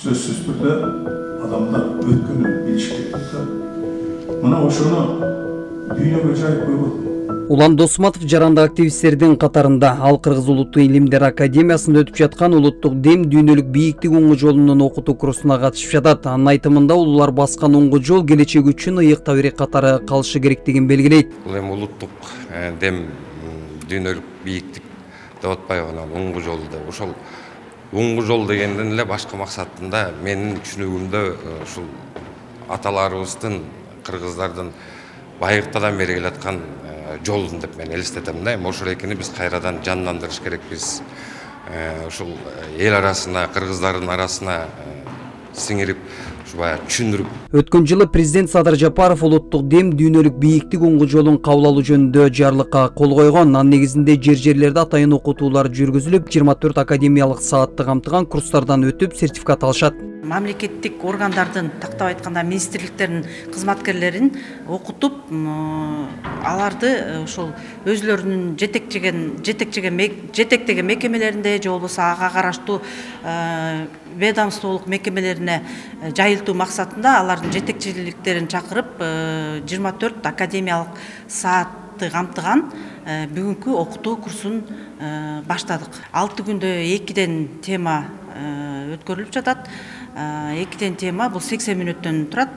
Сөзсіз түрде адамдар өткенін білішіп кетті. Мына ошоны дүйнөгө жайып койгон. Улан Досматов жаранды активисттердин катарында. Ал Кыргыз Улуттук илимдер академиясында өтүп жаткан улуттук дем дүйнөлүк бийиктик оңгу жолунун окутуу курсуна катышып жатат. Анын айтымында улуулар баскан оңгу жол келечек үчүн ыйык табирек катары калышы керектигин белгилейт. Бул эми улуттук дем дүйнөлүк бийиктик деп атпайбы, оңгу жол деп. Ошол оңгу жол дегенден эле башка максатында менин түшүнүгүмдө ушул аталарыбыздын, кыргыздардын байыртадан бери келаткан жолун деп мен элестетем да. Ошол экени биз кайрадан жандандырыш керекпиз. Ушул эл арасына, кыргыздардын арасына сиңирип, ушубай түшүндүрүп. Өткөн жылы президент Садыр Жапаров улуттук дем дүйнөлүк бийиктик оңгу жолун кабыл алуу жөнүндө жарлыкка кол койгон. Анын негизинде жер-жерлерде атайын окутуулар жүргүзүлүп, 24 академиялык саатты камтыган курстардан өтүп сертификат алышат. Мамлекеттик органдардын, тактап айтканда министрликтердин кызматкерлерин окутуп, аларды ошол өзлөрүнүн жетектеген мекемелеринде же болбосо ага караштуу ведомстволук мекемелерине жайылтуу максатында алардын жетекчиликтерин чакырып 24 академиялык саатты камтыган бүгүнкү окутуу курсун баштадык. 6 күндө 2 тема өткөрүлүп жатат. 2 тема бул 80 мүнөттөн турат.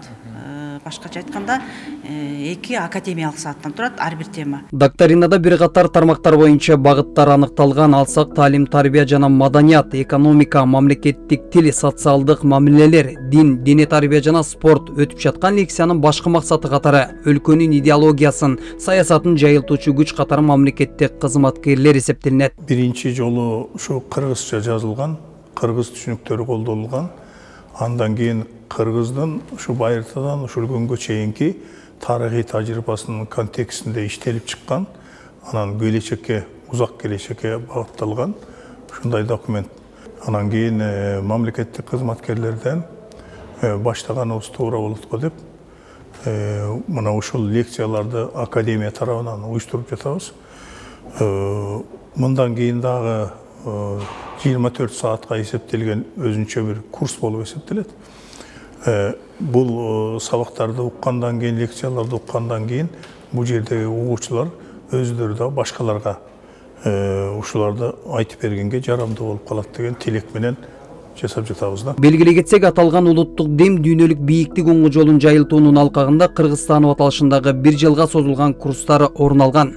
Башкача айтканда 2 академиялык сааттан турат ар бир тема. Докторинада бир катар тармактар боюнча багыттар аныкталган. Алсак таалим, тарбия жана маданият, экономика, мамлекеттик тил, социалдык мамилелер, дин, дене тарбия жана спорт. Өтүп жаткан лекциянын башкы максаты катары өлкөнүн идеологиясын, саясатын жайылтуучу күч катары мамлекеттик кызматкерлер эсептелинет. Биринчи жолу ушу кыргызча жазылган, кыргыз түшүнүктөрү колдонулган. Андан кийин кыргыздын ушу байыртадан ушул күнгө чейинки тарыхый тажрыйбасынын контекстинде иштелип чыккан, анан келечекке, узак келечекке багытталган ушундай документ. Анан кийин мамлекеттик кызматкерлерден баштаганыбыз туура болот го деп, мына ушул лекцияларды академия тарабынан уюштуруп жатабыз. Мындан кийин дагы 24 саатка эсептелген өзүнчө бир курс болуп эсептелет. Бул сабактарды уккандан кийин, лекцияларды уккандан кийин бул жердеги угуучулар өздөрү да башкаларга ушуларды айтып бергенге жарамдуу болуп калат деген тилек менен жасап жатабыз да. Белгилей кетсек, аталган улуттук дем дүйнөлүк бийиктик оңгу жолун жайылтуунун алкагында Кыргызстан аталышындагы 1 жылга созулган курстар орун алган.